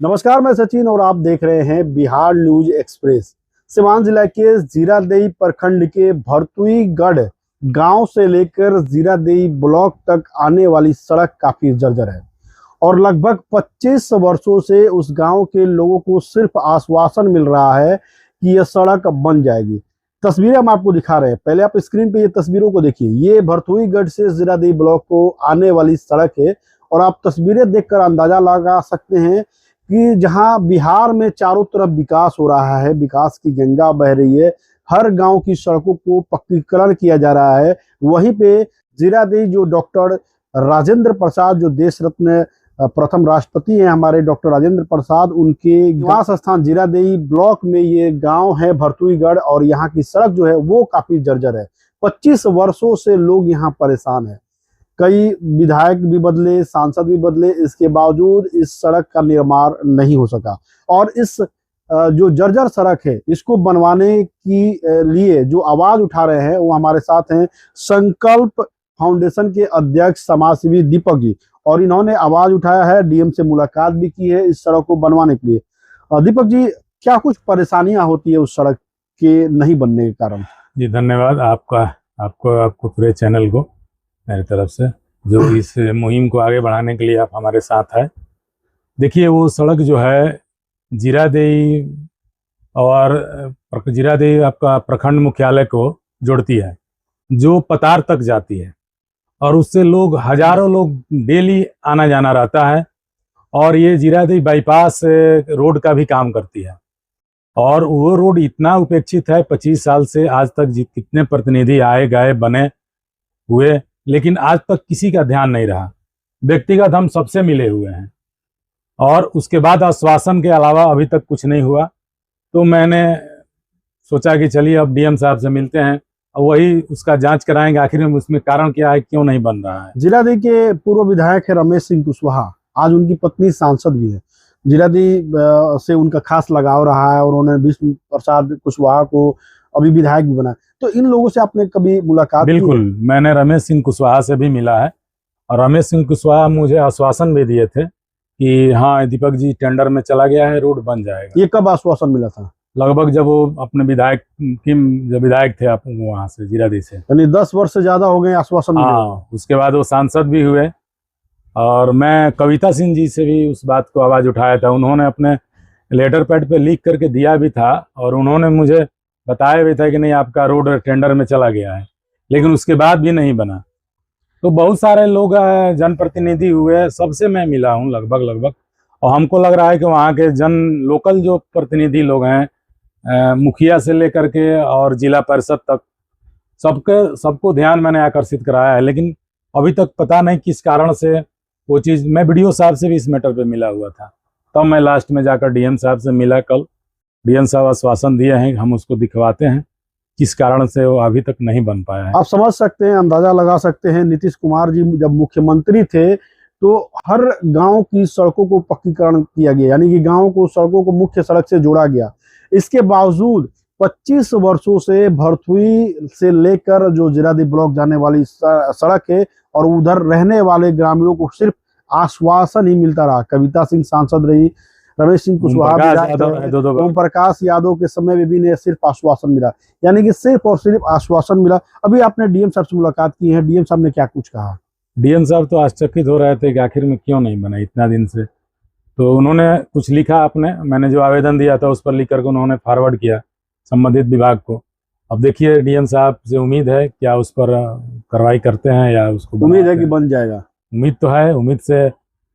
नमस्कार, मैं सचिन और आप देख रहे हैं बिहार न्यूज एक्सप्रेस। सिवान जिला के जीरादेई प्रखंड के भरतुईगढ़ गांव से लेकर जीरादेई ब्लॉक तक आने वाली सड़क काफी जर्जर है और लगभग 25 वर्षों से उस गांव के लोगों को सिर्फ आश्वासन मिल रहा है कि यह सड़क बन जाएगी। तस्वीरें हम आपको दिखा रहे हैं, पहले आप स्क्रीन पे ये तस्वीरों को देखिए। ये भरतुईगढ़ से जीरादेई ब्लॉक को आने वाली सड़क है और आप तस्वीरें देखकर अंदाजा लगा सकते हैं कि जहां बिहार में चारों तरफ विकास हो रहा है, विकास की गंगा बह रही है, हर गांव की सड़कों को पक्कीकरण किया जा रहा है, वहीं पे जीरादेई जो डॉक्टर राजेंद्र प्रसाद, जो देश रत्न प्रथम राष्ट्रपति हैं हमारे डॉक्टर राजेंद्र प्रसाद, उनके निवास स्थान जीरादेई ब्लॉक में ये गांव है भरतुईगढ़ और यहाँ की सड़क जो है वो काफी जर्जर है। 25 वर्षों से लोग यहाँ परेशान है, कई विधायक भी बदले, सांसद भी बदले, इसके बावजूद इस सड़क का निर्माण नहीं हो सका। और इस जो जर्जर सड़क है इसको बनवाने की लिए जो आवाज उठा रहे हैं वो हमारे साथ हैं संकल्प फाउंडेशन के अध्यक्ष समाजसेवी दीपक जी, और इन्होंने आवाज उठाया है, डीएम से मुलाकात भी की है इस सड़क को बनवाने के लिए। दीपक जी, क्या कुछ परेशानियां होती है उस सड़क के नहीं बनने के कारण? जी धन्यवाद आपको पूरे चैनल को मेरी तरफ से, जो इस मुहिम को आगे बढ़ाने के लिए आप हमारे साथ है। देखिए, वो सड़क जो है जीरादेई आपका प्रखंड मुख्यालय को जोड़ती है, जो पतार तक जाती है और उससे हजारों लोग डेली आना जाना रहता है। और ये जीरादेई बाईपास रोड का भी काम करती है और वो रोड इतना उपेक्षित है, 25 साल से आज तक कितने प्रतिनिधि आए गए बने हुए, लेकिन आज तक किसी का ध्यान नहीं रहा। व्यक्तिगत हम सबसे मिले हुए हैं और उसके बाद आश्वासन के अलावा अभी तक कुछ नहीं हुआ। तो मैंने सोचा कि चलिए अब डीएम साहब से मिलते हैं और वही उसका जांच कराएंगे, आखिर में उसमें कारण क्या है, क्यों नहीं बन रहा है। जीरादेई के पूर्व विधायक है रमेश सिंह कुशवाहा, आज उनकी पत्नी सांसद भी है। जीरादेई से उनका खास लगाव रहा है और उन्होंने विष्णु प्रसाद कुशवाहा को अभी विधायक भी बनाया। तो इन लोगों से आपने कभी मुलाकात की? बिल्कुल, मैंने रमेश सिंह कुशवाहा से भी मिला है और रमेश सिंह कुशवाहा मुझे आश्वासन भी दिए थे कि हाँ दीपक जी, टेंडर में चला गया है, रोड बन जाएगा। ये कब आश्वासन मिला था? लगभग जब वो अपने जब विधायक थे आप वहाँ से जीरादेई से, यानी 10 वर्ष से ज्यादा हो गए आश्वासन। हाँ, उसके बाद वो सांसद भी हुए और मैं कविता सिंह जी से भी उस बात को आवाज उठाया था। उन्होंने अपने लेटर पैड पे लिख करके दिया भी था और उन्होंने मुझे बताया भी था कि नहीं, आपका रोड टेंडर में चला गया है, लेकिन उसके बाद भी नहीं बना। तो बहुत सारे लोग जनप्रतिनिधि हुए, सबसे मैं मिला हूँ लगभग, और हमको लग रहा है कि वहाँ के लोकल जो प्रतिनिधि लोग हैं, मुखिया से लेकर के और जिला परिषद तक, सबको ध्यान मैंने आकर्षित कराया है, लेकिन अभी तक पता नहीं किस कारण से वो चीज़। मैं बीडीओ साहब से भी इस मैटर पे मिला हुआ था, तब मैं लास्ट में जाकर डीएम साहब से मिला कल। डीएम साहब आश्वासन दिए हैं, हम उसको दिखवाते हैं किस कारण से वो अभी तक नहीं बन पाया है। आप समझ सकते हैं, अंदाजा लगा सकते हैं, नीतीश कुमार जी जब मुख्यमंत्री थे तो हर गांव की सड़कों को पक्कीकरण किया गया, यानी कि गांव को सड़कों को मुख्य सड़क से जोड़ा गया। इसके बावजूद 25 वर्षों से भरतुई से लेकर जो जीरादेई ब्लॉक जाने वाली सड़क है और उधर रहने वाले ग्रामीणों को सिर्फ आश्वासन ही मिलता रहा। कविता सिंह सांसद रही, रमेश सिंह कुशवाहा, ओम प्रकाश यादव के समय में भी सिर्फ आश्वासन मिला, यानी कि सिर्फ और सिर्फ आश्वासन मिला। अभी आपने डीएम साहब से मुलाकात की है, डीएम साहब ने क्या कुछ कहा? डीएम साहब तो आश्चर्यचकित हो रहे थे कि आखिर में क्यों नहीं बना इतना दिन से। तो उन्होंने कुछ लिखा अपने, मैंने जो आवेदन दिया था उस पर लिख करके उन्होंने फॉरवर्ड किया संबंधित विभाग को। अब देखिए, डीएम साहब से उम्मीद है क्या उस पर कार्रवाई करते हैं या उसको उम्मीद है कि बन जाएगा। उम्मीद तो है, उम्मीद से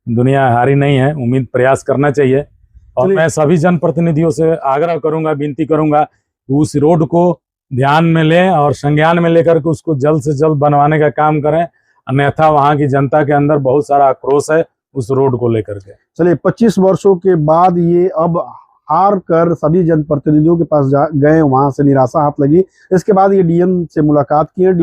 दुनिया हारी नहीं है, उम्मीद प्रयास करना चाहिए। और मैं सभी जनप्रतिनिधियों से आग्रह करूंगा, विनती करूंगा, उस रोड को ध्यान में लें और संज्ञान में लेकर के उसको जल्द से जल्द बनवाने का काम करें, अन्यथा वहां की जनता के अंदर बहुत सारा आक्रोश है उस रोड को लेकर के। चलिए, 25 वर्षों के बाद ये अब हार कर सभी जनप्रतिनिधियों के पास गए, वहां से निराशा हाथ लगी। इसके बाद ये डीएम से मुलाकात की है।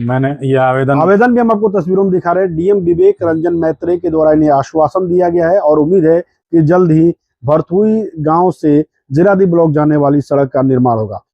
मैंने ये आवेदन भी हम आपको तस्वीरों में दिखा रहे हैं। डीएम विवेक रंजन मैत्रेय के द्वारा इन्हें आश्वासन दिया गया है और उम्मीद है कि जल्द ही भरतुई गांव से जीरादेई ब्लॉक जाने वाली सड़क का निर्माण होगा।